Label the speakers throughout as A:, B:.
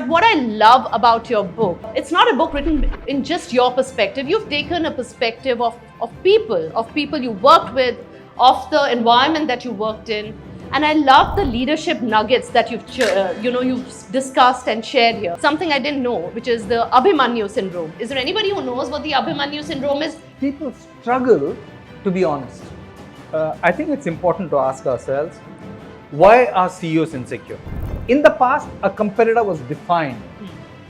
A: But what I love about your book, it's not a book written in just your perspective. You've taken a perspective of people you worked with, of the environment that you worked in. And I love the leadership nuggets that you've discussed and shared here. Something I didn't know, which is the Abhimanyu syndrome. Is there anybody who knows what the Abhimanyu syndrome is?
B: People struggle to be honest. I think it's important to ask ourselves, why are CEOs insecure? In the past, a competitor was defined.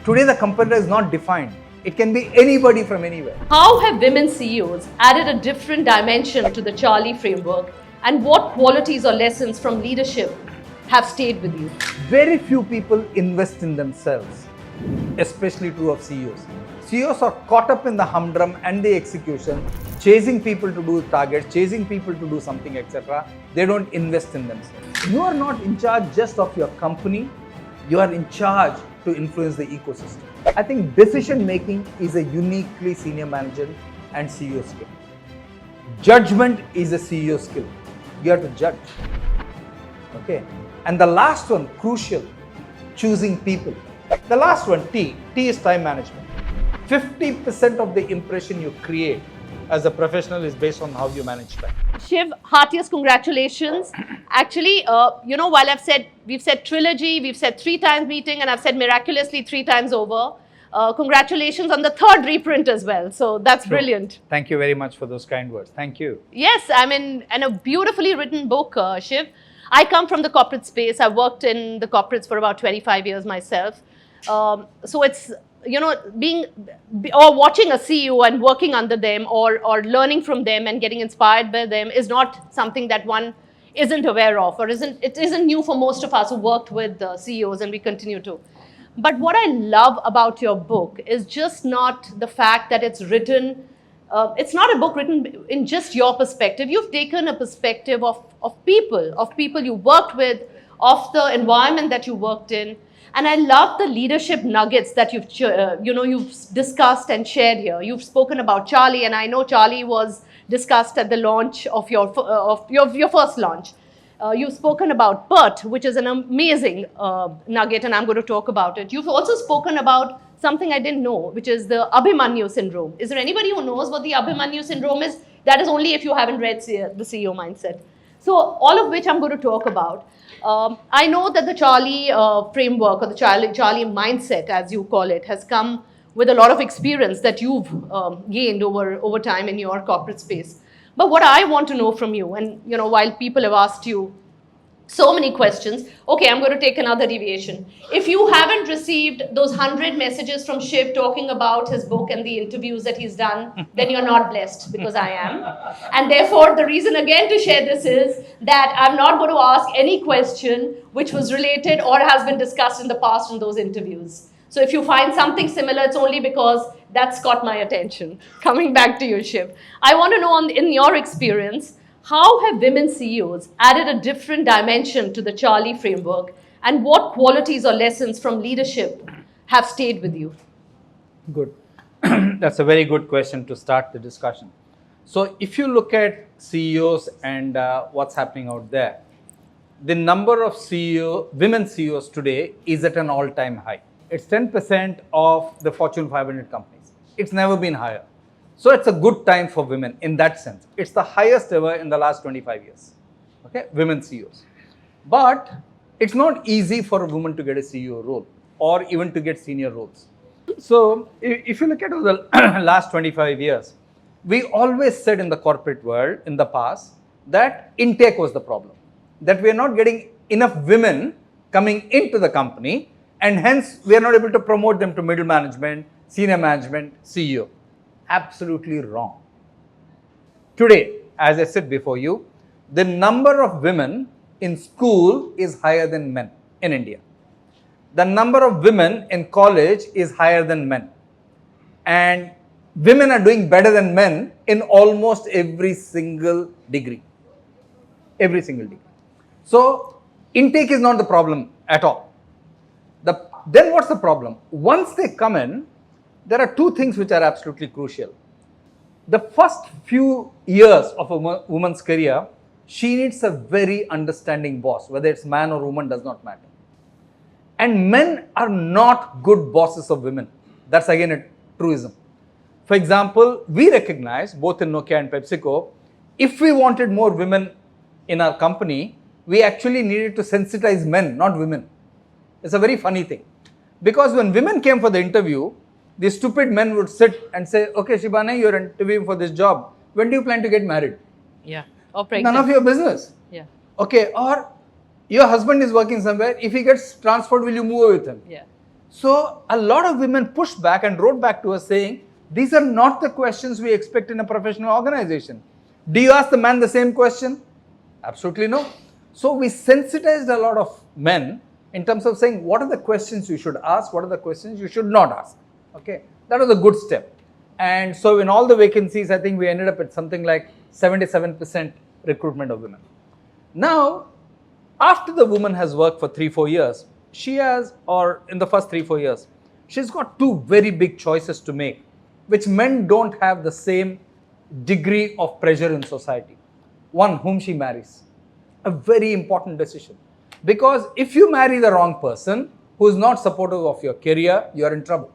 B: Today, the competitor is not defined. It can be anybody from anywhere.
A: How have women CEOs added a different dimension to the Charlie framework? And what qualities or lessons from leadership have stayed with you?
B: Very few people invest in themselves, especially true of CEOs. CEOs are caught up in the humdrum and the execution, chasing people to do targets, chasing people to do something, etc. They don't invest in themselves. You are not in charge just of your company, you are in charge to influence the ecosystem. I think decision making is a uniquely senior manager and CEO skill. Judgment is a CEO skill. You have to judge. Okay. And the last one, crucial, choosing people. The last one, T is time management. 50% of the impression you create as a professional is based on how you manage time.
A: Shiv, heartiest congratulations. Actually, while we've said trilogy, we've said 3 times meeting, and I've said miraculously 3 times over. Congratulations on the 3rd reprint as well. So that's brilliant.
B: Thank you very much for those kind words. Thank you.
A: Yes, and a beautifully written book, Shiv. I come from the corporate space. I've worked in the corporates for about 25 years myself. So it's, watching a CEO and working under them or learning from them and getting inspired by them is not something that one isn't aware of, or it isn't new for most of us who worked with CEOs, and we continue to. But what I love about your book is just not the fact that it's written, it's not a book written in just your perspective. You've taken a perspective of people you worked with, of the environment that you worked in. And I love the leadership nuggets that you've discussed and shared here. You've spoken about Charlie, and I know Charlie was discussed at the launch of your first launch. You've spoken about PERT, which is an amazing nugget, and I'm going to talk about it. You've also spoken about something I didn't know, which is the Abhimanyu syndrome. Is there anybody who knows what the Abhimanyu syndrome is? That is only if you haven't read the CEO Mindset. So all of which I'm going to talk about. I know that the Charlie framework, or the Charlie Mindset, as you call it, has come with a lot of experience that you've gained over time in your corporate space. But what I want to know from you, and while people have asked you so many questions, okay, I'm going to take another deviation. If you haven't received those 100 messages from Shiv talking about his book and the interviews that he's done, then you're not blessed, because I am. And therefore, the reason again to share this is that I'm not going to ask any question which was related or has been discussed in the past in those interviews. So if you find something similar, it's only because that's caught my attention. Coming back to you, Shiv. I want to know, in your experience, how have women CEOs added a different dimension to the Charlie framework, and what qualities or lessons from leadership have stayed with you?
B: Good. That's a very good question to start the discussion. So if you look at CEOs and what's happening out there, the number of women CEOs today is at an all-time high. It's 10% of the Fortune 500 companies. It's never been higher. So it's a good time for women in that sense. It's the highest ever in the last 25 years. Okay, women CEOs. But it's not easy for a woman to get a CEO role or even to get senior roles. So if you look at the last 25 years, we always said in the corporate world in the past that intake was the problem. That we are not getting enough women coming into the company, and hence we are not able to promote them to middle management, senior management, CEO. Absolutely wrong. Today, as I said before you, the number of women in school is higher than men in India. The number of women in college is higher than men. And women are doing better than men in almost every single degree. Every single degree. So, intake is not the problem at all. Then what's the problem? Once they come in, there are 2 things which are absolutely crucial. The first few years of a woman's career, she needs a very understanding boss, whether it's man or woman does not matter. And men are not good bosses of women. That's again a truism. For example, we recognize, both in Nokia and PepsiCo, if we wanted more women in our company, we actually needed to sensitize men, not women. It's a very funny thing. Because when women came for the interview, the stupid men would sit and say, okay, Shibani, you're interviewing for this job. When do you plan to get married?
A: Yeah. Or pregnant.
B: None of your business.
A: Yeah.
B: Okay, or your husband is working somewhere. If he gets transferred, will you move with him?
A: Yeah.
B: So a lot of women pushed back and wrote back to us saying, these are not the questions we expect in a professional organization. Do you ask the man the same question? Absolutely no. So we sensitized a lot of men in terms of saying, what are the questions you should ask? What are the questions you should not ask? Okay, that was a good step. And so in all the vacancies, I think we ended up at something like 77% recruitment of women. Now, after the woman has worked for 3-4 years, she has, or in the first 3-4 years, she's got two very big choices to make, which men don't have the same degree of pressure in society. One, whom she marries. A very important decision. Because if you marry the wrong person who is not supportive of your career, you are in trouble.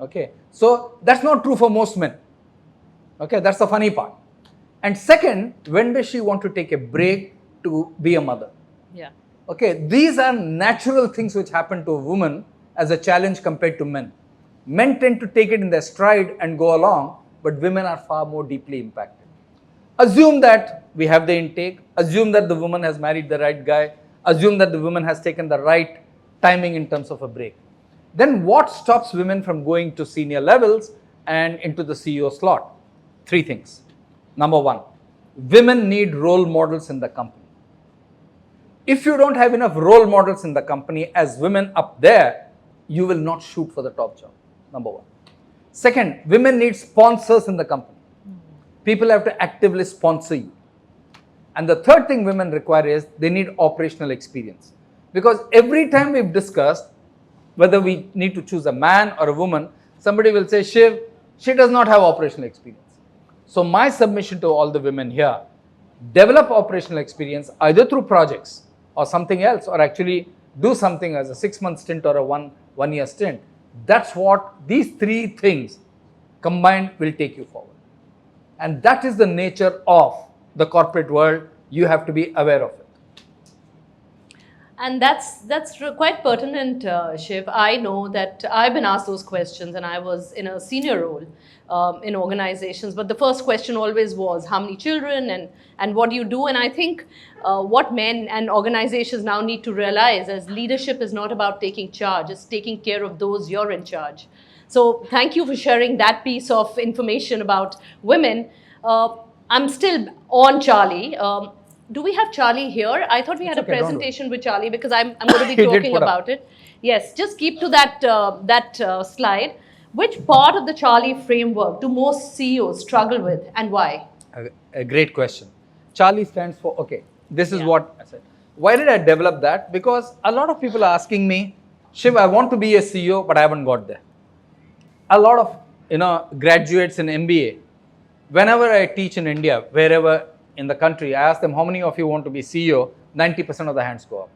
B: Okay, so that's not true for most men. Okay, that's the funny part. And second, when does she want to take a break to be a mother?
A: Yeah.
B: Okay, these are natural things which happen to a woman as a challenge compared to men. Men tend to take it in their stride and go along, but women are far more deeply impacted. Assume that we have the intake, assume that the woman has married the right guy, assume that the woman has taken the right timing in terms of a break. Then what stops women from going to senior levels and into the CEO slot? 3 things. Number 1, women need role models in the company. If you don't have enough role models in the company as women up there, you will not shoot for the top job. Number 1. Second, women need sponsors in the company. People have to actively sponsor you. And the third thing women require is they need operational experience. Because every time we've discussed whether we need to choose a man or a woman, somebody will say, Shiv, she does not have operational experience. So my submission to all the women here, develop operational experience either through projects or something else, or actually do something as a 6-month stint or a one year stint. That's what these 3 things combined will take you forward. And that is the nature of the corporate world. You have to be aware of it.
A: And that's quite pertinent, Shiv. I know that I've been asked those questions, and I was in a senior role in organizations. But the first question always was, how many children and what do you do? And I think what men and organizations now need to realize is leadership is not about taking charge. It's taking care of those you're in charge. So thank you for sharing that piece of information about women. I'm still on Charlie. Do we have Charlie here? I thought we had a presentation with Charlie, because I'm going to be talking about it. Yes, just keep to that slide. Which part of the Charlie framework do most CEOs struggle with, and why?
B: A great question. Charlie stands for, okay, this is what I said. Why did I develop that? Because a lot of people are asking me, Shiv, I want to be a CEO, but I haven't got there. A lot of graduates in MBA, whenever I teach in India, wherever in the country, I ask them, how many of you want to be CEO? 90% of the hands go up.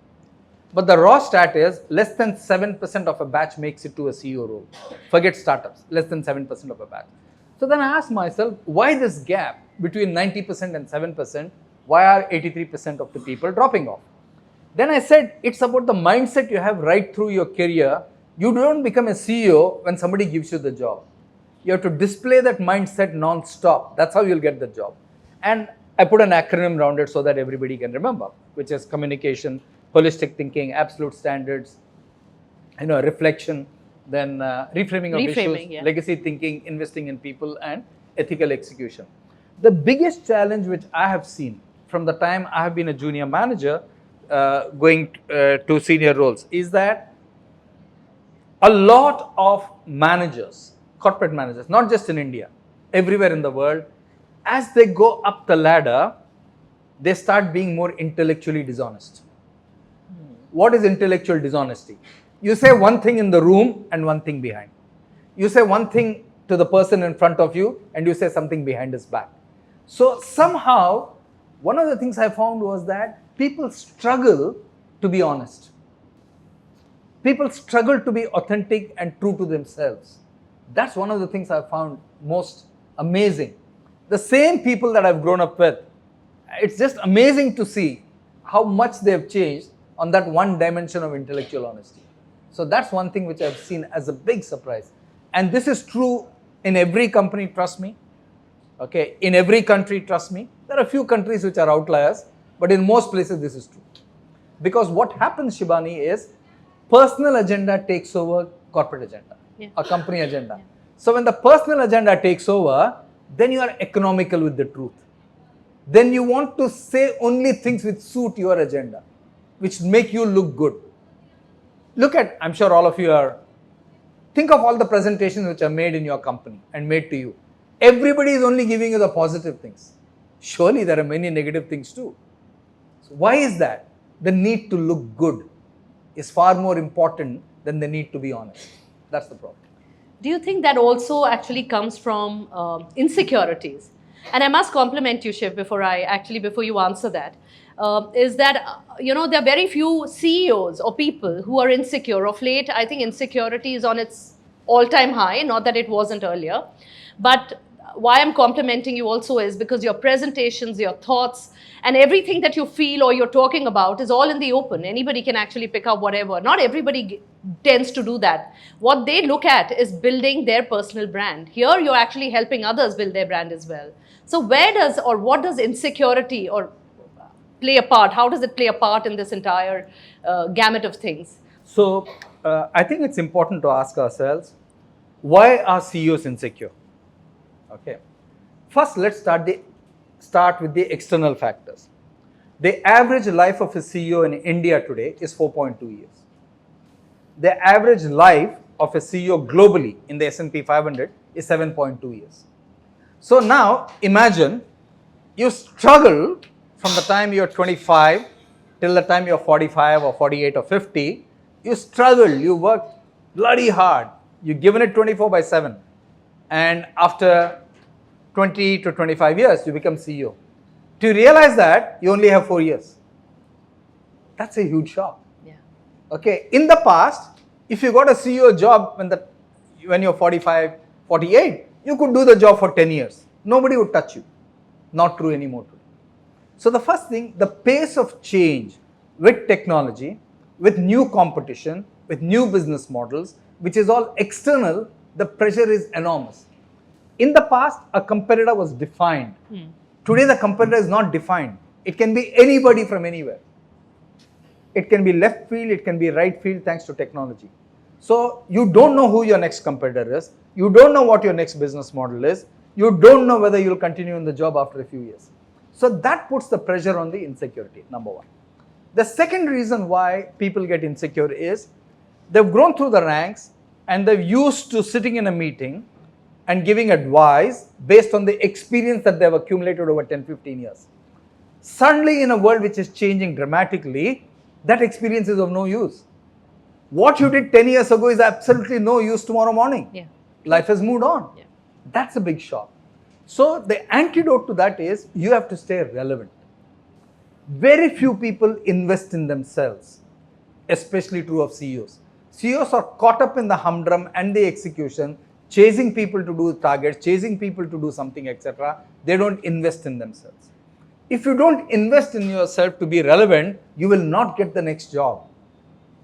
B: But the raw stat is less than 7% of a batch makes it to a CEO role. Forget startups, less than 7% of a batch. So then I ask myself, why this gap between 90% and 7%? Why are 83% of the people dropping off? Then I said, it's about the mindset you have right through your career. You don't become a CEO when somebody gives you the job. You have to display that mindset non-stop. That's how you'll get the job. And I put an acronym around it so that everybody can remember, which is communication, holistic thinking, absolute standards, reflection, then reframing of issues, legacy thinking, investing in people, and ethical execution. The biggest challenge which I have seen from the time I have been a junior manager going to senior roles is that a lot of managers, corporate managers, not just in India, everywhere in the world, as they go up the ladder, they start being more intellectually dishonest. What is intellectual dishonesty? You say one thing in the room and one thing behind. You say one thing to the person in front of you and you say something behind his back. So somehow, one of the things I found was that people struggle to be honest. People struggle to be authentic and true to themselves. That's one of the things I've found most amazing. The same people that I've grown up with, it's just amazing to see how much they've changed on that one dimension of intellectual honesty. So that's one thing which I've seen as a big surprise. And this is true in every company, trust me. Okay, in every country, trust me. There are a few countries which are outliers, but in most places this is true. Because what happens, Shibani, is personal agenda takes over corporate agenda, a company agenda. Yeah. So when the personal agenda takes over, then you are economical with the truth. Then you want to say only things which suit your agenda, which make you look good. Look at, I'm sure all of you are, think of all the presentations which are made in your company and made to you. Everybody is only giving you the positive things. Surely there are many negative things too. So why is that? The need to look good is far more important than the need to be honest. That's the problem.
A: Do you think that also actually comes from insecurities? And I must compliment you, Shiv, before you answer that, is that, there are very few CEOs or people who are insecure. Of late, I think insecurity is on its all-time high, not that it wasn't earlier. But why I'm complimenting you also is because your presentations, your thoughts, and everything that you feel or you're talking about is all in the open. Anybody can actually pick up whatever. Not everybody tends to do that. What they look at is building their personal brand. Here, you're actually helping others build their brand as well. So what does insecurity play a part? How does it play a part in this entire gamut of things?
B: So I think it's important to ask ourselves, why are CEOs insecure? Okay. First, let's start with the external factors. The average life of a CEO in India today is 4.2 years. The average life of a CEO globally in the S&P 500 is 7.2 years. So now imagine you struggle from the time you're 25 till the time you're 45 or 48 or 50. You struggle, you work bloody hard. You've given it 24/7. And after 20 to 25 years, you become CEO. To realize that, you only have 4 years. That's a huge shock. Yeah. Okay. In the past, if you got a CEO job when you're 45, 48, you could do the job for 10 years. Nobody would touch you. Not true anymore today. So the first thing, the pace of change with technology, with new competition, with new business models, which is all external, the pressure is enormous. In the past, a competitor was defined. Today, the competitor is not defined. It can be anybody from anywhere. It can be left field, it can be right field, thanks to technology. So you don't know who your next competitor is. You don't know what your next business model is. You don't know whether you'll continue in the job after a few years. So that puts the pressure on the insecurity, number one. The second reason why people get insecure is they've grown through the ranks and they're used to sitting in a meeting and giving advice based on the experience that they've accumulated over 10, 15 years. Suddenly, in a world which is changing dramatically, that experience is of no use. What you did 10 years ago is absolutely no use tomorrow morning. Yeah. Life has moved on. Yeah. That's a big shock. So the antidote to that is you have to stay relevant. Very few people invest in themselves, especially true of CEOs. CEOs are caught up in the humdrum and the execution, chasing people to do targets, chasing people to do something, etc. They don't invest in themselves. If you don't invest in yourself to be relevant, you will not get the next job.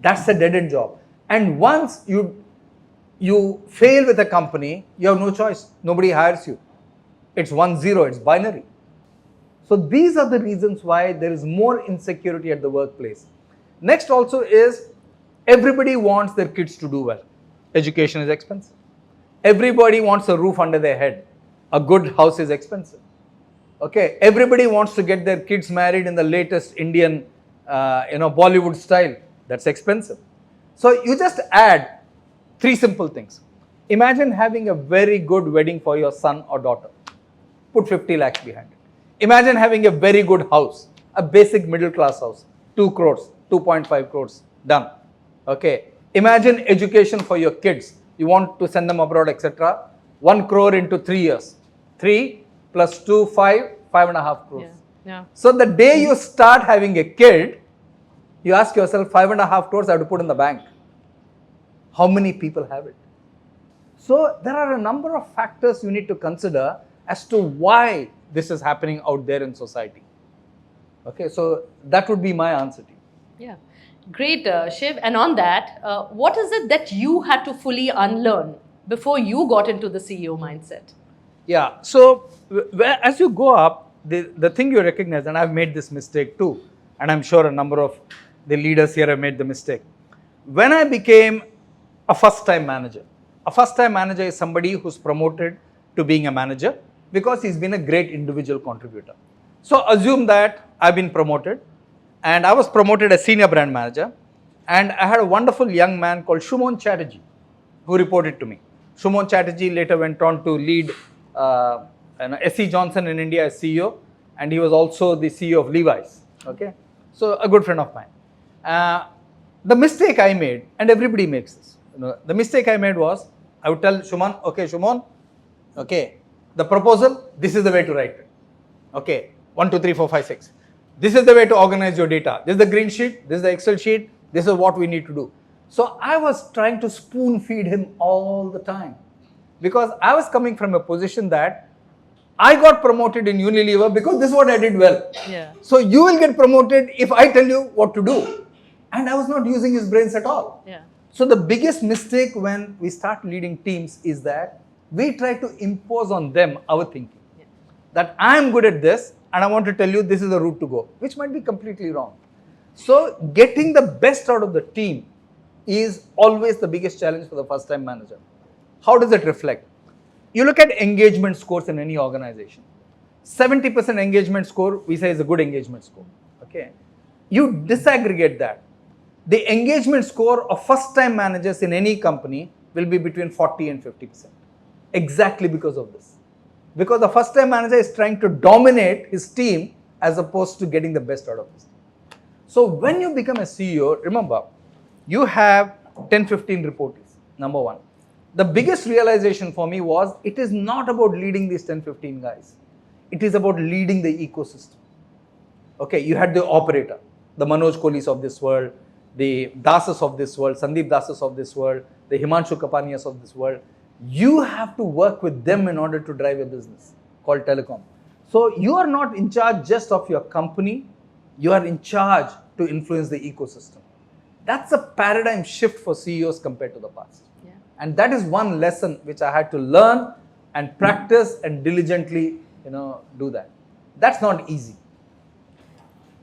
B: That's a dead-end job. And once you fail with a company, you have no choice. Nobody hires you. It's 1-0, it's binary. So these are the reasons why there is more insecurity at the workplace. Next also is everybody wants their kids to do well. Education is expensive. Everybody wants a roof under their head. A good house is expensive. Okay, everybody wants to get their kids married in the latest Indian, Bollywood style. That's expensive. So you just add 3 simple things. Imagine having a very good wedding for your son or daughter. Put 50 lakhs behind it. Imagine having a very good house, a basic middle class house, 2 crores, 2.5 crores, done. Okay. Imagine education for your kids. You want to send them abroad, etc. 1 crore into 3 years. 3 plus 2, 5, 5.5 crores. Yeah. Yeah. So the day you start having a kid, you ask yourself, 5.5 crores I have to put in the bank. How many people have it? So there are a number of factors you need to consider as to why this is happening out there in society. Okay, so that would be my answer to you.
A: Yeah, great, Shiv. And on that, what is it that you had to fully unlearn before you got into the CEO mindset?
B: Yeah, so as you go up, the thing you recognize, and I've made this mistake too, and I'm sure a number of the leaders here have made the mistake. When I became a first-time manager is somebody who's promoted to being a manager because he's been a great individual contributor. So assume that I've been promoted, and I was promoted as senior brand manager, and I had a wonderful young man called Shumon Chatterjee who reported to me. Shumon Chatterjee later went on to lead S.C. Johnson in India as CEO, and he was also the CEO of Levi's. Okay, so a good friend of mine. The mistake I made, and everybody makes this, the mistake I made was, I would tell Shumon, okay, the proposal, this is the way to write it. Okay, 1, 2, 3, 4, 5, 6. This is the way to organize your data. This is the green sheet, this is the Excel sheet, this is what we need to do. So I was trying to spoon feed him all the time because I was coming from a position that I got promoted in Unilever because this is what I did well.
A: Yeah.
B: So you will get promoted if I tell you what to do. And I was not using his brains at all.
A: Yeah.
B: So the biggest mistake when we start leading teams is that we try to impose on them our thinking. Yeah. That I am good at this and I want to tell you this is the route to go, which might be completely wrong. So getting the best out of the team is always the biggest challenge for the first time manager. How does it reflect? You look at engagement scores in any organization. 70% engagement score we say is a good engagement score. Okay. You disaggregate that. The engagement score of first time managers in any company will be between 40 and 50%. Exactly because of this. Because the first time manager is trying to dominate his team as opposed to getting the best out of his team. So when you become a CEO, remember, you have 10-15 reportees, number one. The biggest realization for me was it is not about leading these 10-15 guys. It is about leading the ecosystem. Okay, you had the operator, the Manoj Kohlis of this world, the Dasas of this world, Sandeep Dasas of this world, the Himanshu Kapaniyas of this world. You have to work with them in order to drive a business called telecom. So you are not in charge just of your company, you are in charge to influence the ecosystem. That's a paradigm shift for CEOs compared to the past. Yeah. And that is one lesson which I had to learn and practice and diligently, do that. That's not easy.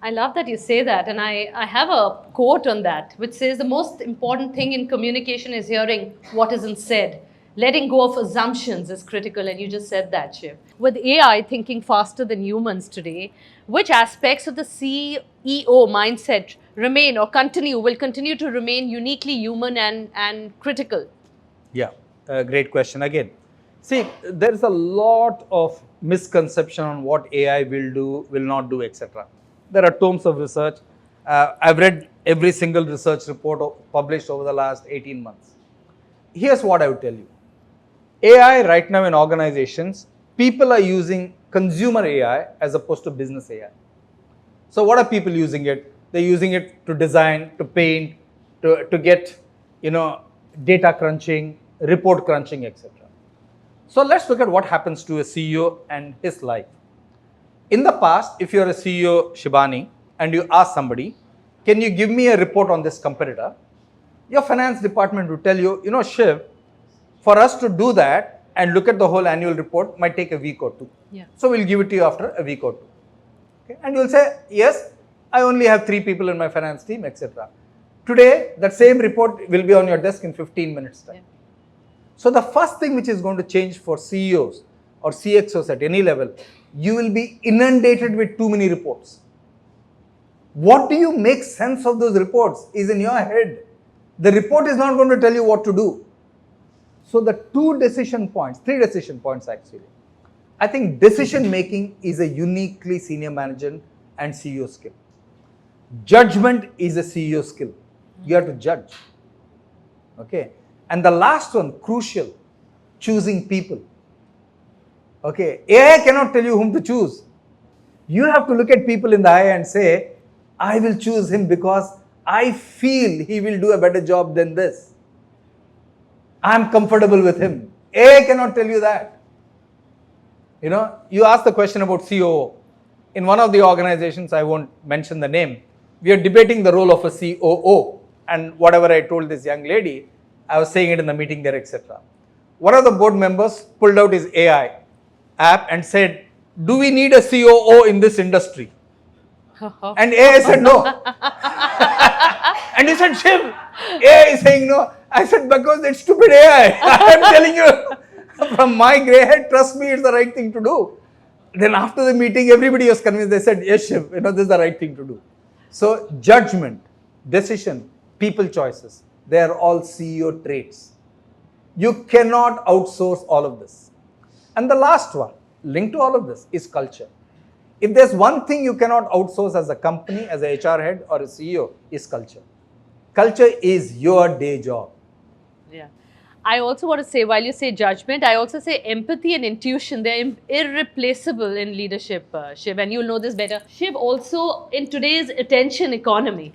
A: I love that you say that, and I have a quote on that which says the most important thing in communication is hearing what isn't said. Letting go of assumptions is critical, and you just said that, Shiv. With AI thinking faster than humans today, which aspects of the CEO mindset will continue to remain uniquely human and critical?
B: Yeah, great question again. See, there is a lot of misconception on what AI will do, will not do, etc. There are tomes of research. I've read every single research report published over the last 18 months. Here's what I would tell you. AI right now in organizations, people are using consumer AI as opposed to business AI. So what are people using it? They're using it to design, to paint, to get, data crunching, report crunching, etc. So let's look at what happens to a CEO and his life. In the past, if you're a CEO, Shibani, and you ask somebody, can you give me a report on this competitor? Your finance department will tell you, Shiv, for us to do that and look at the whole annual report might take a week or two.
A: Yeah.
B: So we'll give it to you after a week or two. Okay? And you'll say, yes, I only have 3 people in my finance team, etc. Today, that same report will be on your desk in 15 minutes time. Yeah. So the first thing which is going to change for CEOs or CXOs at any level, you will be inundated with too many reports. What do you make sense of those reports is in your head. The report is not going to tell you what to do. So the 3 decision points actually. I think decision making is a uniquely senior manager and CEO skill. Judgment is a CEO skill. You have to judge. Okay. And the last one, crucial, choosing people. Okay. AI cannot tell you whom to choose. You have to look at people in the eye and say, I will choose him because I feel he will do a better job than this. I'm comfortable with him. AI cannot tell you that. You asked the question about COO. In one of the organizations, I won't mention the name, we are debating the role of a COO. And whatever I told this young lady, I was saying it in the meeting there, etc. One of the board members pulled out his AI app and said, do we need a COO in this industry? And AI said no. And he said, Shiv, AI is saying no. I said, because it's stupid AI. I'm telling you, from my grey head, trust me, it's the right thing to do. Then after the meeting, everybody was convinced. They said, yes, Shiv, this is the right thing to do. So judgment, decision, people choices, they are all CEO traits. You cannot outsource all of this. And the last one, linked to all of this, is culture. If there's one thing you cannot outsource as a company, as a HR head or a CEO, is culture. Culture is your day job.
A: Yeah. I also want to say, while you say judgment, I also say empathy and intuition. They're irreplaceable in leadership, Shiv, and you'll know this better. Shiv, also in today's attention economy,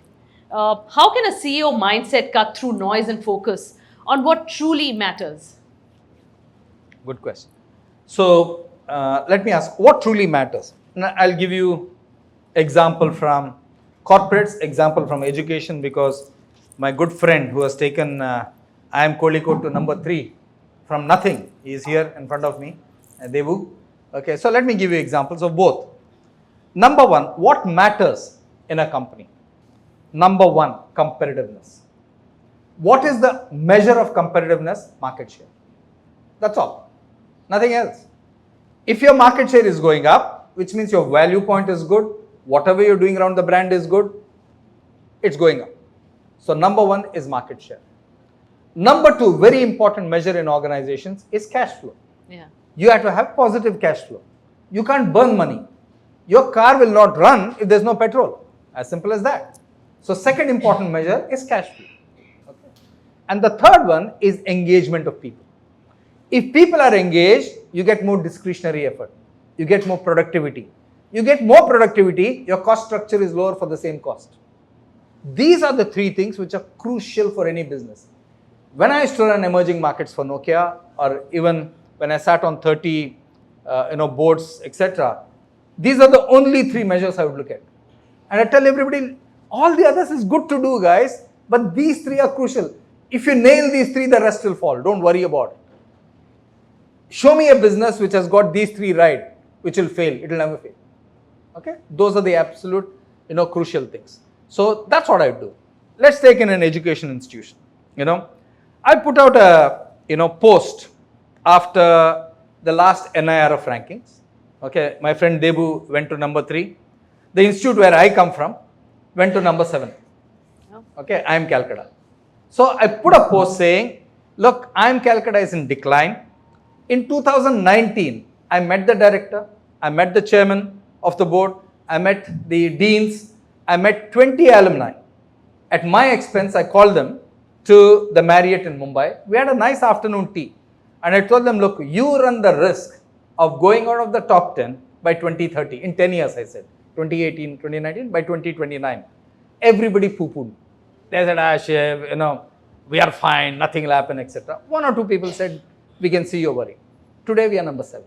A: how can a CEO mindset cut through noise and focus on what truly matters?
B: Good question. So let me ask, what truly matters? Now, I'll give you example from corporates, example from education, because my good friend who has taken I am Kozhikode to number 3 from nothing, he is here in front of me, Devu. Okay, so let me give you examples of both. Number one, what matters in a company? Number one, competitiveness. What is the measure of competitiveness? Market share. That's all. Nothing else. If your market share is going up, which means your value point is good, whatever you're doing around the brand is good, it's going up. So number one is market share. Number two, very important measure in organizations is cash flow.
A: Yeah.
B: You have to have positive cash flow. You can't burn money. Your car will not run if there's no petrol. As simple as that. So second important measure is cash flow. Okay. And the third one is engagement of people. If people are engaged, you get more discretionary effort. You get more productivity. You get more productivity, your cost structure is lower for the same cost. These are the three things which are crucial for any business. When I used to run emerging markets for Nokia, or even when I sat on 30 boards, etc., these are the only three measures I would look at. And I tell everybody, all the others is good to do, guys, but these three are crucial. If you nail these three, the rest will fall. Don't worry about it. Show me a business which has got these three right, which will fail. It will never fail. Okay? Those are the absolute, crucial things. So that's what I do. Let's take in an education institution. I put out a post after the last NIRF rankings. Okay, my friend Debu went to number 3. The institute where I come from went to number 7. Okay, I am Calcutta. So I put a post saying, look, I am Calcutta is in decline. In 2019, I met the director, I met the chairman of the board, I met the deans, I met 20 alumni. At my expense, I called them to the Marriott in Mumbai. We had a nice afternoon tea. And I told them, look, you run the risk of going out of the top 10 by 2030. In 10 years, I said. 2018, 2019, by 2029. Everybody poo-pooed. They said, Shiv, we are fine, nothing will happen, etc. One or two people said, we can see your worry. Today, we are number 7.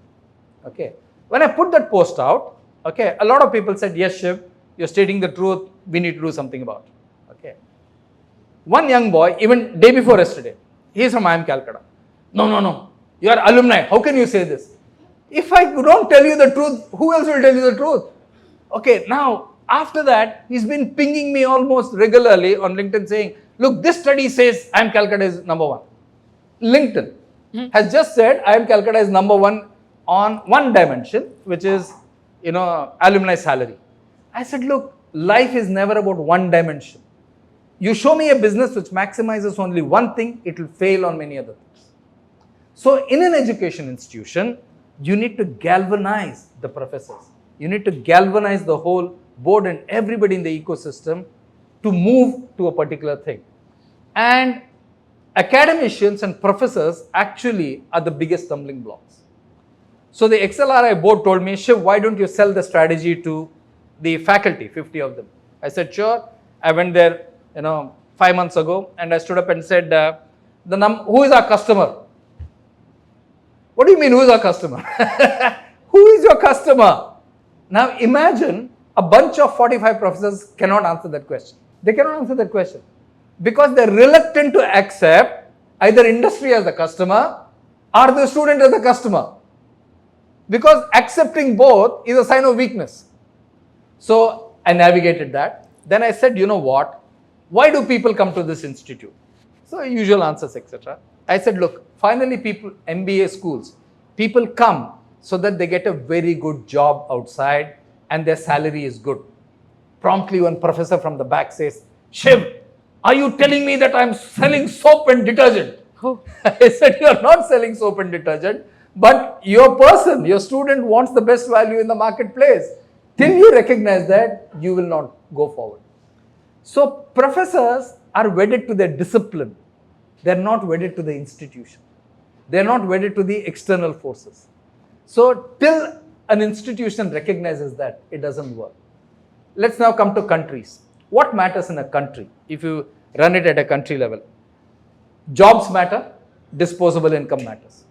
B: Okay. When I put that post out, okay, a lot of people said, yes, Shiv, you're stating the truth, we need to do something about it. Okay. One young boy, even day before yesterday, he is from IIM Calcutta. No, you are alumni. How can you say this? If I don't tell you the truth, who else will tell you the truth? Okay, now, after that, he's been pinging me almost regularly on LinkedIn saying, look, this study says IIM Calcutta is number 1. LinkedIn has just said IIM Calcutta is number 1 on one dimension, which is, alumni salary. I said, look, life is never about one dimension. You show me a business which maximizes only one thing, it will fail on many other things. So in an education institution, you need to galvanize the professors. You need to galvanize the whole board and everybody in the ecosystem to move to a particular thing. And academicians and professors actually are the biggest stumbling blocks. So the XLRI board told me, Shiv, why don't you sell the strategy to the faculty, 50 of them. I said, sure. I went there, 5 months ago, and I stood up and said, Who is our customer? What do you mean, who is our customer? Who is your customer? Now imagine a bunch of 45 professors cannot answer that question. They cannot answer that question because they're reluctant to accept either industry as the customer or the student as the customer. Because accepting both is a sign of weakness. So I navigated that. Then I said, you know what? Why do people come to this institute? So usual answers, etc. I said, look, finally people, MBA schools, people come so that they get a very good job outside and their salary is good. Promptly one professor from the back says, Shiv, are you telling me that I'm selling soap and detergent?
A: Oh.
B: I said, you are not selling soap and detergent, but your person, your student wants the best value in the marketplace. Till you recognize that, you will not go forward. So professors are wedded to their discipline. They're not wedded to the institution. They're not wedded to the external forces. So till an institution recognizes that, it doesn't work. Let's now come to countries. What matters in a country if you run it at a country level? Jobs matter, disposable income matters.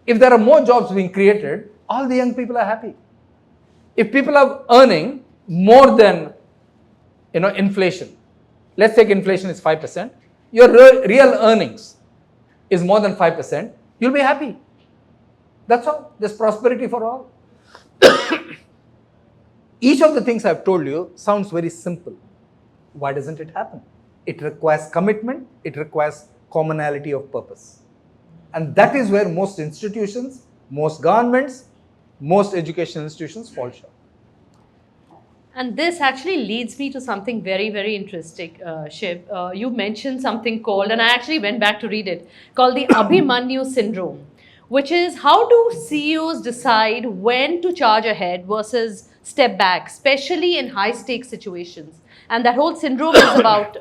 B: If there are more jobs being created, all the young people are happy. If people are earning more than inflation, let's take inflation is 5%, your real earnings is more than 5%, you'll be happy. That's all. There's prosperity for all. Each of the things I've told you sounds very simple. Why doesn't it happen? It requires commitment, it requires commonality of purpose. And that is where most institutions, most governments, most educational institutions fall short.
A: And this actually leads me to something very, very interesting, Shiv. You mentioned something called, and I actually went back to read it, called the Abhimanyu syndrome, which is how do CEOs decide when to charge ahead versus step back, especially in high stakes situations. And that whole syndrome is about,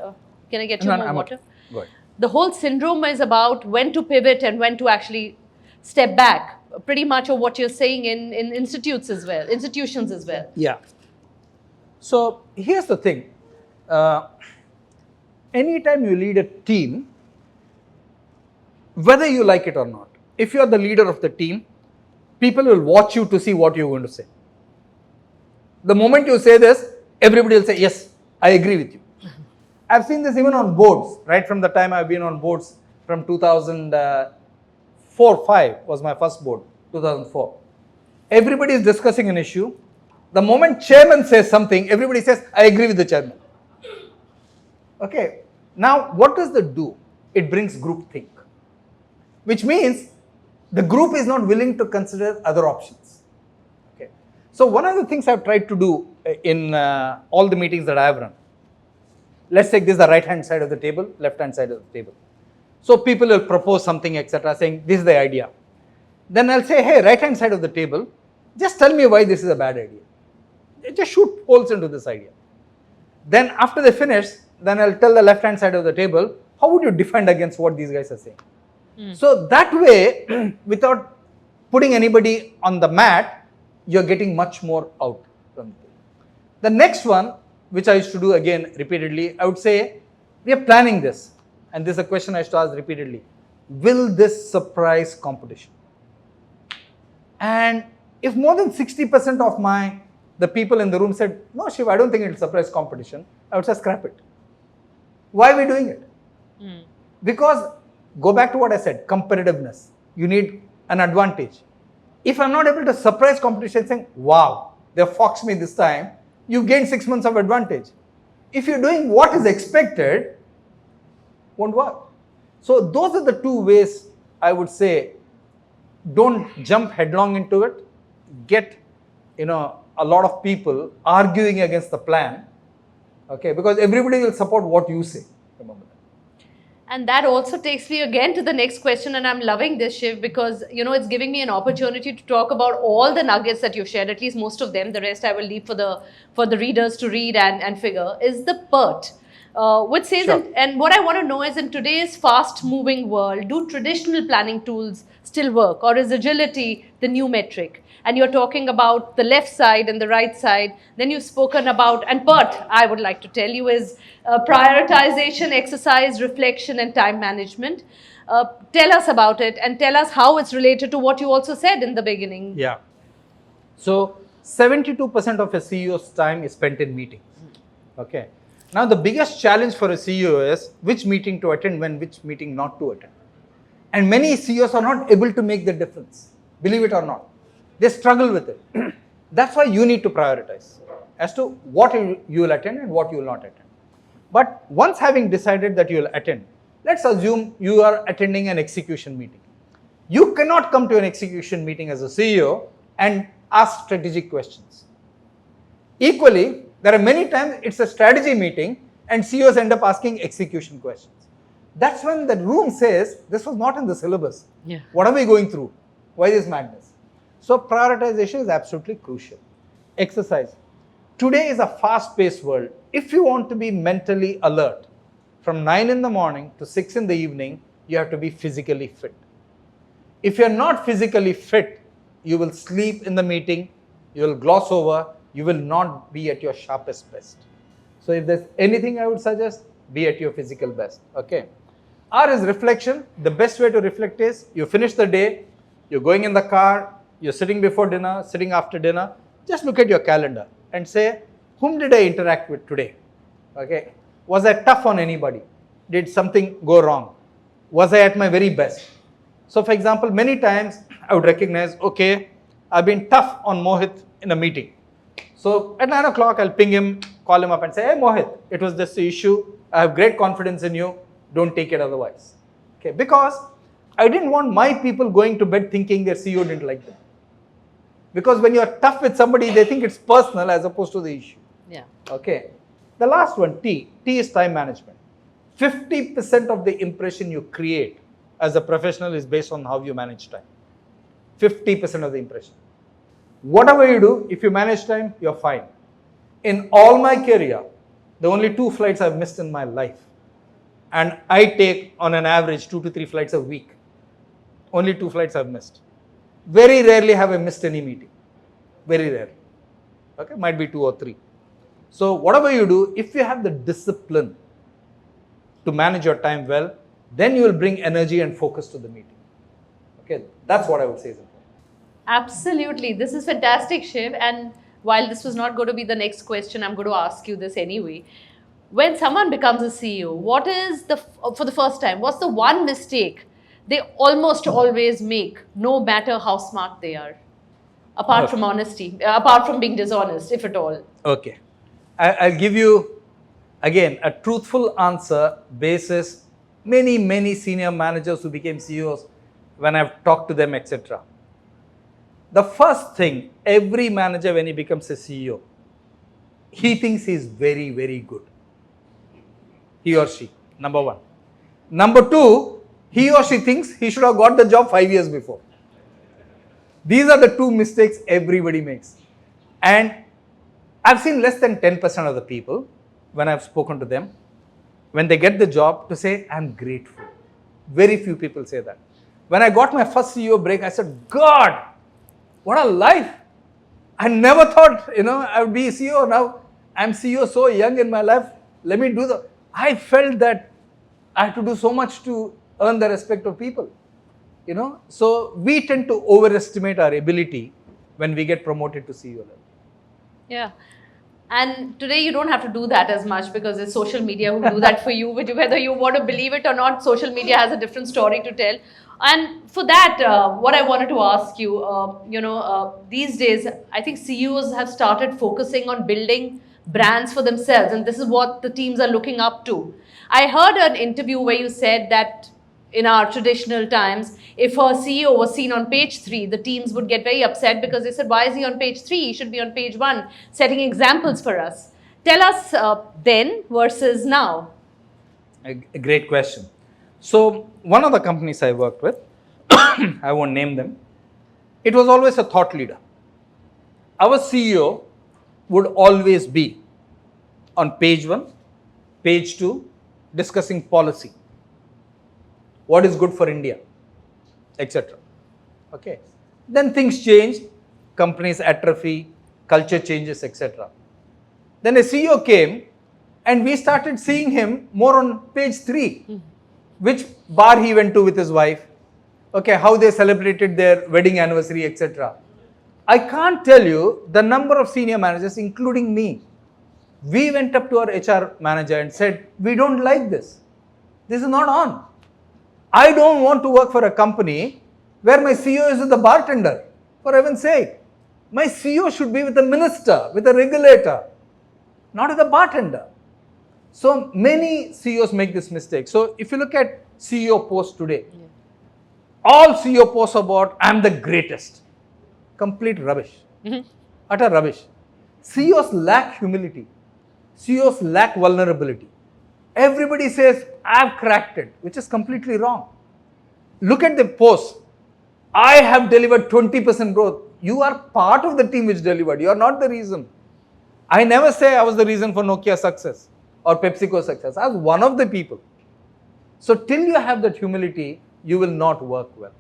A: can I get you more water?
B: Go ahead.
A: The whole syndrome is about when to pivot and when to actually step back, pretty much of what you're saying in institutions as well.
B: Yeah. So here's the thing. Anytime you lead a team, whether you like it or not, if you're the leader of the team, people will watch you to see what you're going to say. The moment you say this, everybody will say, yes, I agree with you. I've seen this even on boards, right from the time I've been on boards from 2004-5 was my first board, 2004. Everybody is discussing an issue. The moment chairman says something, everybody says, I agree with the chairman. Okay. Now, what does that do? It brings groupthink, which means the group is not willing to consider other options. Okay. So, one of the things I've tried to do in all the meetings that I have run, let's take this the right hand side of the table, left hand side of the table. So, people will propose something, etc., saying, this is the idea. Then I'll say, hey, right hand side of the table, just tell me why this is a bad idea. Just shoot holes into this idea. Then after they finish, then I'll tell the left hand side of the table, how would you defend against what these guys are saying? So that way, without putting anybody on the mat, you're getting much more out from it. The next one, which I used to do again repeatedly, I would say, we are planning this. And this is a question I used to ask repeatedly. Will this surprise competition? And if more than 60% of the people in the room said, no, Shiv, I don't think it will surprise competition, I would say, scrap it. Why are we doing it? Because, go back to what I said, competitiveness. You need an advantage. If I'm not able to surprise competition saying, wow, they foxed me this time, you've gained 6 months of advantage. If you're doing what is expected, won't work. So those are the two ways I would say, don't jump headlong into it. Get, a lot of people arguing against the plan, okay, because everybody will support what you say. Remember that.
A: And that also takes me again to the next question, and I'm loving this, Shiv, because it's giving me an opportunity to talk about all the nuggets that you've shared, at least most of them. The rest I will leave for the readers to read and figure. Is the PERT, which says,
B: Sure.
A: and what I want to know is, in today's fast-moving world, do traditional planning tools still work, or is agility the new metric? And you're talking about the left side and the right side. Then you've spoken about, and part I would like to tell you is prioritization, exercise, reflection, and time management. Tell us about it and tell us how it's related to what you also said in the beginning.
B: Yeah. So 72% of a CEO's time is spent in meetings. Okay. Now the biggest challenge for a CEO is which meeting to attend when which meeting not to attend. And many CEOs are not able to make the difference, believe it or not. They struggle with it. That's why you need to prioritize as to what you will attend and what you will not attend. But once having decided that you will attend, let's assume you are attending an execution meeting. You cannot come to an execution meeting as a CEO and ask strategic questions. Equally, there are many times it's a strategy meeting and CEOs end up asking execution questions. That's when the room says, this was not in the syllabus.
A: Yeah.
B: What are we going through? Why this madness? So prioritization is absolutely crucial. Exercise. Today is a fast-paced world. If you want to be mentally alert, from 9 in the morning to 6 in the evening, you have to be physically fit. If you're not physically fit, you will sleep in the meeting, you will gloss over, you will not be at your sharpest best. So if there's anything I would suggest, be at your physical best. Okay. R is reflection. The best way to reflect is you finish the day, you're going in the car, you're sitting before dinner, sitting after dinner, just look at your calendar and say, whom did I interact with today? Okay. Was I tough on anybody? Did something go wrong? Was I at my very best? So for example, many times I would recognize, okay, I've been tough on Mohit in a meeting. So at 9 o'clock, I'll ping him, call him up and say, hey Mohit, it was this issue. I have great confidence in you. Don't take it otherwise. Okay, because I didn't want my people going to bed thinking their CEO didn't like them. Because when you're tough with somebody, they think it's personal as opposed to the issue.
A: Yeah.
B: Okay. The last one, T. T is time management. 50% of the impression you create as a professional is based on how you manage time. 50% of the impression. Whatever you do, if you manage time, you're fine. In all my career, the only 2 flights I've missed in my life. And I take on an average 2 to 3 flights a week. Only 2 flights I've missed. Very rarely have I missed any meeting. Very rarely. Okay, might be 2 or 3. So whatever you do, if you have the discipline to manage your time well, then you will bring energy and focus to the meeting. Okay, that's what I would say is important.
A: Absolutely. This is fantastic, Shiv. And while this was not going to be the next question, I'm going to ask you this anyway. When someone becomes a CEO, what is for the first time, what's the one mistake they almost always make, no matter how smart they are? Apart from honesty, apart from being dishonest, if at all.
B: Okay. I'll give you, again, a truthful answer basis many senior managers who became CEOs when I've talked to them, etc. The first thing, every manager when he becomes a CEO, he thinks he's very good. He or she, number one. Number two, he or she thinks he should have got the job 5 years before. These are the 2 mistakes everybody makes. And I've seen less than 10% of the people, when I've spoken to them, when they get the job, to say, I'm grateful. Very few people say that. When I got my first CEO break, I said, God, what a life. I never thought, I would be a CEO. Now I'm CEO so young in my life. Let me do I felt that I had to do so much to earn the respect of people. So we tend to overestimate our ability when we get promoted to CEO level.
A: Yeah. And today you don't have to do that as much because it's social media who do that for you. Whether you want to believe it or not, social media has a different story to tell. And for that, what I wanted to ask you, these days, I think CEOs have started focusing on building brands for themselves. And this is what the teams are looking up to. I heard an interview where you said that in our traditional times, if a CEO was seen on page 3, the teams would get very upset because they said, why is he on page 3? He should be on page 1, setting examples for us. Tell us then versus now.
B: A great question. So one of the companies I worked with, I won't name them, it was always a thought leader. Our CEO would always be on page 1, Page 2, discussing policy. What is good for India, etc. Okay. Then things change, companies atrophy, culture changes, etc. Then a CEO came and we started seeing him more on page 3, which bar he went to with his wife, okay, how they celebrated their wedding anniversary, etc. I can't tell you the number of senior managers, including me. We went up to our HR manager and said, we don't like this. This is not on. I don't want to work for a company where my CEO is with the bartender, for heaven's sake. My CEO should be with the minister, with the regulator, not with the bartender. So many CEOs make this mistake. So if you look at CEO posts today, all CEO posts about, I'm the greatest. Complete rubbish. Utter rubbish. CEOs lack humility. CEOs lack vulnerability. Everybody says, I've cracked it, which is completely wrong. Look at the post. I have delivered 20% growth. You are part of the team which delivered. You are not the reason. I never say I was the reason for Nokia's success or PepsiCo's success. I was one of the people. So till you have that humility, you will not work well.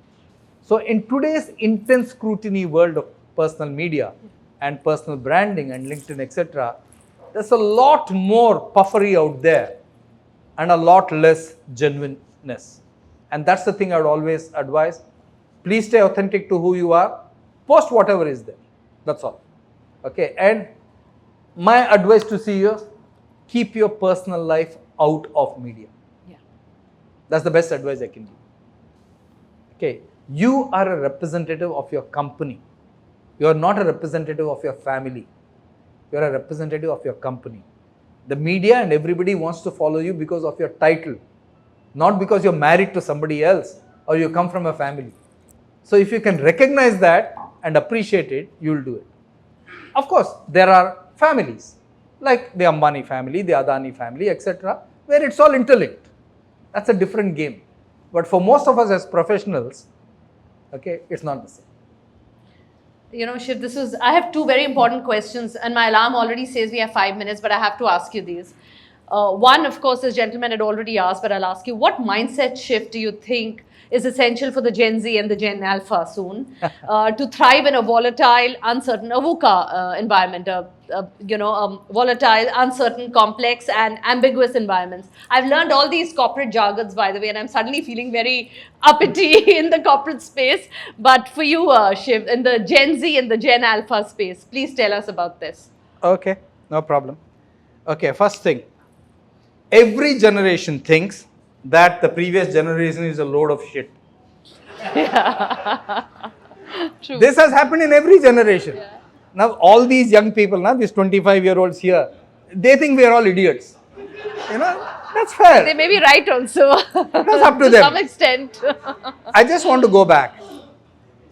B: So in today's intense scrutiny world of personal media and personal branding and LinkedIn, etc., there's a lot more puffery out there and a lot less genuineness. And that's the thing I would always advise. Please stay authentic to who you are. Post whatever is there. That's all. Okay. And my advice to CEOs, keep your personal life out of media.
A: Yeah.
B: That's the best advice I can give. Okay. You are a representative of your company. You are not a representative of your family. You are a representative of your company. The media and everybody wants to follow you because of your title, not because you're married to somebody else or you come from a family. So if you can recognize that and appreciate it, you'll do it. Of course, there are families like the Ambani family, the Adani family, etc., where it's all interlinked. That's a different game. But for most of us as professionals, okay, it's not the same.
A: You know, Shiv, I have two very important questions, and my alarm already says we have 5 minutes, but I have to ask you these. One, of course, this gentleman had already asked, but I'll ask you, what mindset shift do you think is essential for the Gen Z and the Gen Alpha soon to thrive in a volatile, uncertain, a VUCA environment, volatile, uncertain, complex and ambiguous environments? I've learned all these corporate jargons, by the way, and I'm suddenly feeling very uppity in the corporate space. But for you, Shiv, in the Gen Z and the Gen Alpha space, please tell us about this.
B: Okay, no problem. Okay, first thing, every generation thinks that the previous generation is a load of shit.
A: Yeah. True.
B: This has happened in every generation. Yeah. Now, all these young people, now these 25-year-olds here, they think we are all idiots. You know, that's fair.
A: They may be right also.
B: That's up to them.
A: To some extent.
B: I just want to go back.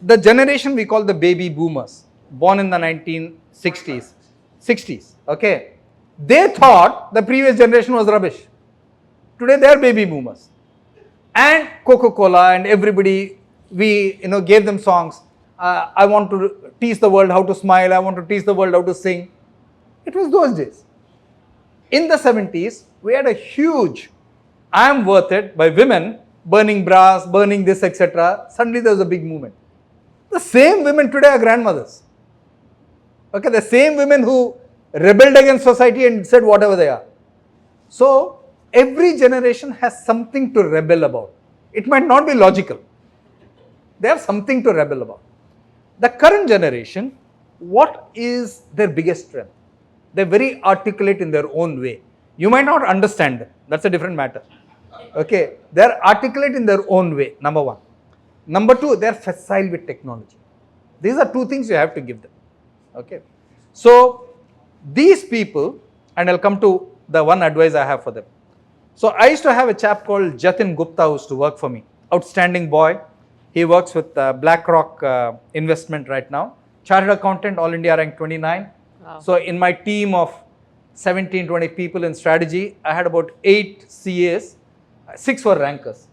B: The generation we call the baby boomers, born in the 1960s, okay, they thought the previous generation was rubbish. Today they are baby boomers. And Coca-Cola and everybody, we gave them songs. I want to teach the world how to smile. I want to teach the world how to sing. It was those days. In the 70s, we had a huge, I am worth it, by women burning bras, burning this, etc. Suddenly there was a big movement. The same women today are grandmothers. Okay, the same women who rebelled against society and said whatever they are. So, every generation has something to rebel about. It might not be logical. They have something to rebel about. The current generation, what is their biggest strength? They're very articulate in their own way. You might not understand them. That's a different matter. Okay, they're articulate in their own way, number one. Number two, they're facile with technology. These are two things you have to give them. Okay, so these people, and I'll come to the one advice I have for them. So I used to have a chap called Jatin Gupta who used to work for me. Outstanding boy. He works with BlackRock investment right now. Chartered accountant, All India rank 29. Wow. So in my team of 17, 20 people in strategy, I had about 8 CAs, 6 were rankers.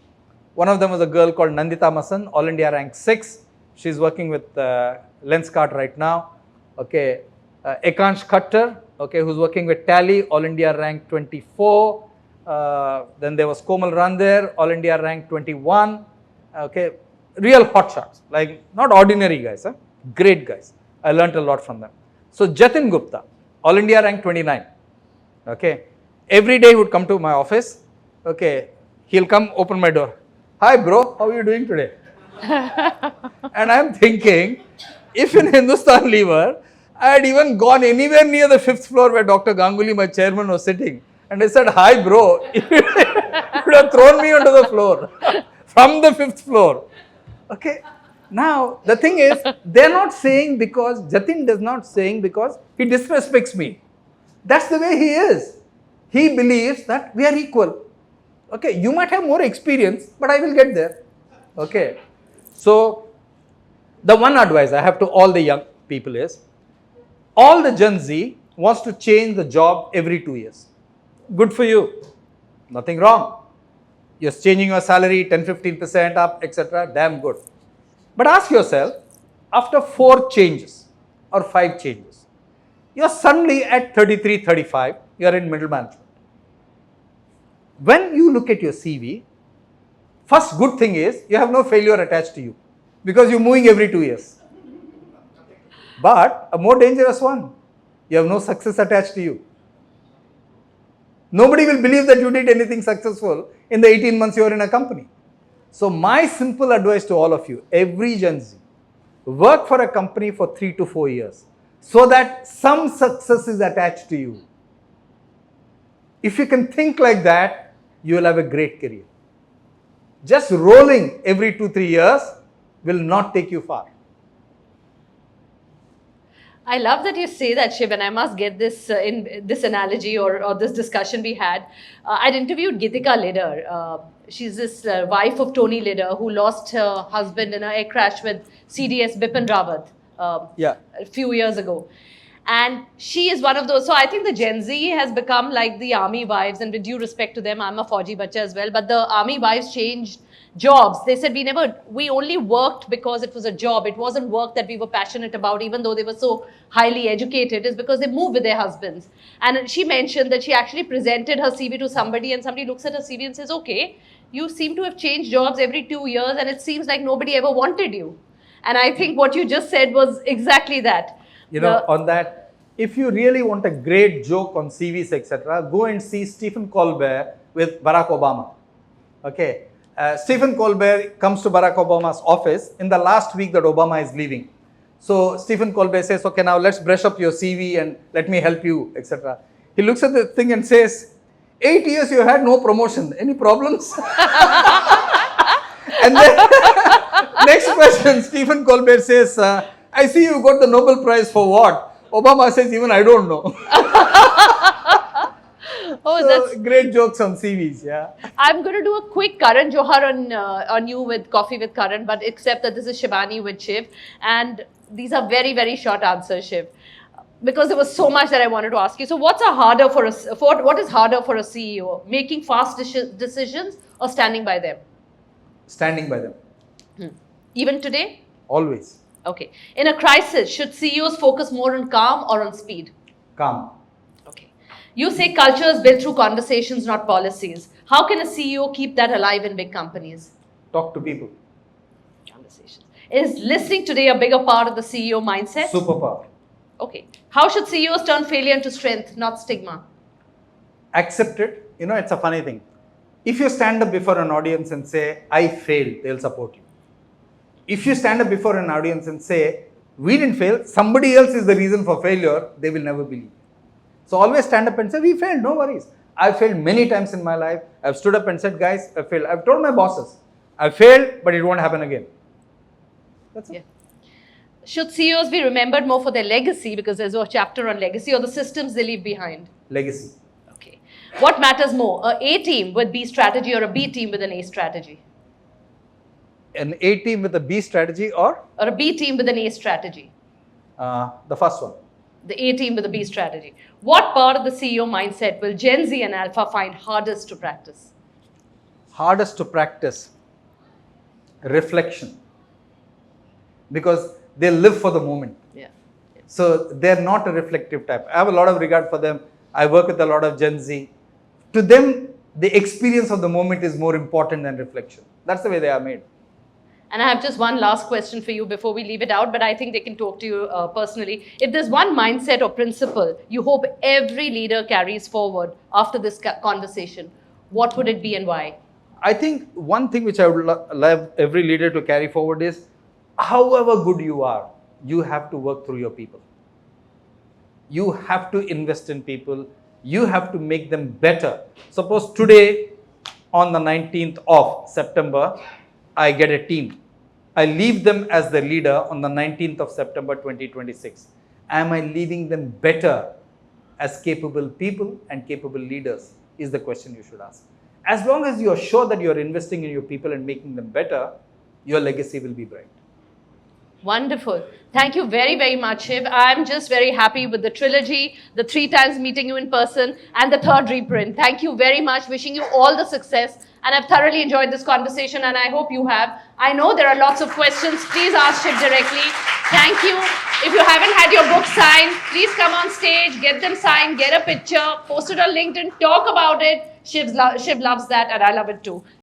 B: One of them was a girl called Nandita Masan, All India rank 6. She's working with Lenskart right now. Okay, Ekansh Khattar, okay, who's working with Tally, All India rank 24. Then there was Komal Run there, All India ranked 21. Okay, real hotshots, like not ordinary guys, huh? Great guys. I learnt a lot from them. So Jatin Gupta, All India ranked 29. Okay, every day he would come to my office. Okay, he'll come open my door. Hi bro, how are you doing today? And I'm thinking, if in Hindustan Lever, I had even gone anywhere near the 5th floor where Dr. Ganguly, my chairman, was sitting, and I said, hi bro, you would have thrown me onto the floor from the 5th floor. Okay. Now, the thing is, they're not saying because, Jatin does not saying because he disrespects me. That's the way he is. He believes that we are equal. Okay, you might have more experience, but I will get there. Okay. So, the one advice I have to all the young people is, all the Gen Z wants to change the job every 2 years. Good for you. Nothing wrong. You're changing your salary 10-15% up, etc. Damn good. But ask yourself, after 4 changes or 5 changes, you're suddenly at 33, 35, you're in middle management. When you look at your CV, first good thing is you have no failure attached to you because you're moving every 2 years. But a more dangerous one, you have no success attached to you. Nobody will believe that you did anything successful in the 18 months you are in a company. So my simple advice to all of you, every Gen Z, work for a company for 3 to 4 years so that some success is attached to you. If you can think like that, you will have a great career. Just rolling every 2-3 years will not take you far.
A: I love that you say that, Shiv, and I must get this in this analogy or this discussion we had. I'd interviewed Geetika Lider. She's this wife of Tony Lider who lost her husband in an air crash with CDS Bipin Rawat a few years ago. And she is one of those. So I think the Gen Z has become like the army wives, and with due respect to them, I'm a Fauji bacha as well. But the army wives changed jobs. They said we only worked because it was a job. It wasn't work that we were passionate about, even though they were so highly educated. It's because they moved with their husbands. And she mentioned that she actually presented her CV to somebody, and somebody looks at her CV and says, okay, you seem to have changed jobs every 2 years, and it seems like nobody ever wanted you. And I think what you just said was exactly that.
B: You know, on that, if you really want a great joke on CVs, etc., go and see Stephen Colbert with Barack Obama. Okay. Stephen Colbert comes to Barack Obama's office in the last week that Obama is leaving. So Stephen Colbert says, okay, now let's brush up your CV and let me help you, etc. He looks at the thing and says, 8 years you had no promotion. Any problems? And then next question, Stephen Colbert says, I see you got the Nobel Prize for what? Obama says, even I don't know.
A: Oh,
B: so,
A: that's
B: great jokes on CVs, yeah.
A: I'm going to do a quick Karan Johar on you with Coffee with Karan, but except that this is Shibani with Shiv. And these are very, very short answers, Shiv, because there was so much that I wanted to ask you. So what is harder for a CEO, making fast decisions or standing by them?
B: Standing by them.
A: Even today?
B: Always.
A: Okay. In a crisis, should CEOs focus more on calm or on speed?
B: Calm.
A: Okay. You say culture is built through conversations, not policies. How can a CEO keep that alive in big companies?
B: Talk to people.
A: Conversations. Is listening today a bigger part of the CEO mindset?
B: Superpower.
A: Okay. How should CEOs turn failure into strength, not stigma?
B: Accept it. You know, it's a funny thing. If you stand up before an audience and say, I failed, they'll support you. If you stand up before an audience and say, we didn't fail, somebody else is the reason for failure, they will never believe. So always stand up and say, we failed, no worries. I've failed many times in my life. I've stood up and said, guys, I failed. I've told my bosses, I failed, but it won't happen again. That's it.
A: Yeah. Should CEOs be remembered more for their legacy, because there's a chapter on legacy, or the systems they leave behind?
B: Legacy.
A: Okay. What matters more, a A team with B strategy or a B team with an A strategy?
B: An A team with a B strategy or
A: a B team with an A strategy?
B: The first one.
A: The A team with a B strategy. What part of the CEO mindset will Gen Z and Alpha find hardest to practice?
B: Hardest to practice? Reflection. Because they live for the moment.
A: Yeah.
B: So they're not a reflective type. I have a lot of regard for them. I work with a lot of Gen Z. To them, The experience of the moment is more important than reflection. That's the way they are made.
A: And I have just one last question for you before we leave it out, but I think they can talk to you personally. If there's one mindset or principle you hope every leader carries forward after this conversation, what would it be and why?
B: I think one thing which I would love every leader to carry forward is, however good you are, you have to work through your people. You have to invest in people. You have to make them better. Suppose today, on the 19th of September, I get a team. I leave them as the leader on the 19th of September 2026. Am I leaving them better as capable people and capable leaders is the question you should ask. As long as you are sure that you are investing in your people and making them better, your legacy will be bright.
A: Wonderful. Thank you very, very much, Shiv. I'm just very happy with the trilogy, the 3 times meeting you in person, and the 3rd reprint. Thank you very much. Wishing you all the success. And I've thoroughly enjoyed this conversation, and I hope you have. I know there are lots of questions. Please ask Shiv directly. Thank you. If you haven't had your book signed, please come on stage, get them signed, get a picture, post it on LinkedIn, talk about it. Shiv loves that, and I love it too.